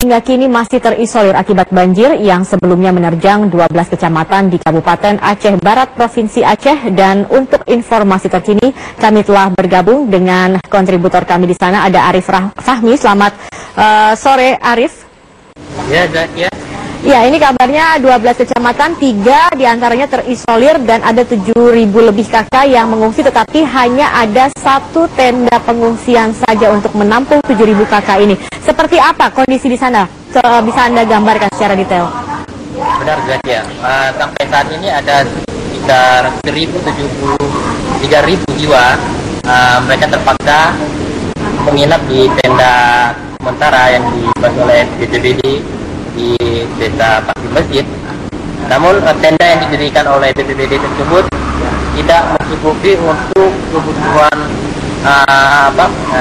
hingga kini masih terisolir akibat banjir yang sebelumnya menerjang 12 kecamatan di Kabupaten Aceh Barat, Provinsi Aceh. Dan untuk informasi terkini, kami telah bergabung dengan kontributor kami di sana, ada Arif Fahmi. Selamat sore, Arif. Ya, ya. Ya, ini kabarnya 12 kecamatan, 3 diantaranya terisolir dan ada 7.000 lebih kakak yang mengungsi, tetapi hanya ada 1 tenda pengungsian saja untuk menampung 7.000 kakak ini. Seperti apa kondisi di sana? Bisa Anda gambarkan secara detail? Benar, ya. Sampai saat ini ada sekitar 3.000 jiwa. Mereka terpaksa menginap di tenda sementara yang dibantu oleh BPBD di desa Pasir Masjid. Namun tenda yang didirikan oleh BPBD tersebut tidak mencukupi untuk kebutuhan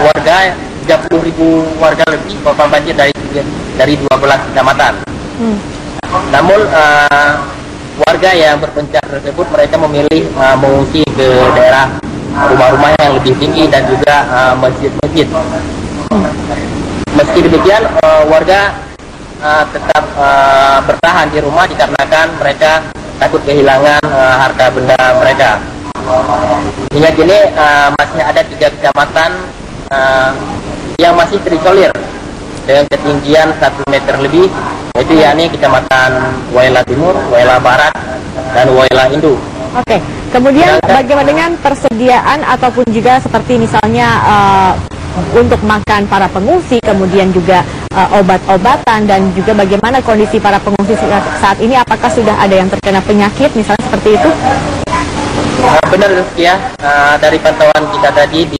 warga 30.000 warga lebih korban banjir dari 12 kecamatan. Namun warga yang berpencak tersebut mereka memilih mengungsi ke daerah rumah-rumah yang lebih tinggi dan juga masjid-masjid. Meski demikian, warga tetap bertahan di rumah dikarenakan mereka takut kehilangan harta benda mereka. Hingga kini masih ada 3 kecamatan yang masih terisolir dengan ketinggian 1 meter lebih, yaitu yakni Kecamatan Waila Timur, Waila Barat, dan Waila Indu. Oke, kemudian bagaimana dengan persediaan ataupun juga seperti misalnya untuk makan para pengungsi, kemudian juga obat-obatan, dan juga bagaimana kondisi para pengungsi saat ini, apakah sudah ada yang terkena penyakit misalnya seperti itu? Benar, ya. Dari pantauan kita tadi di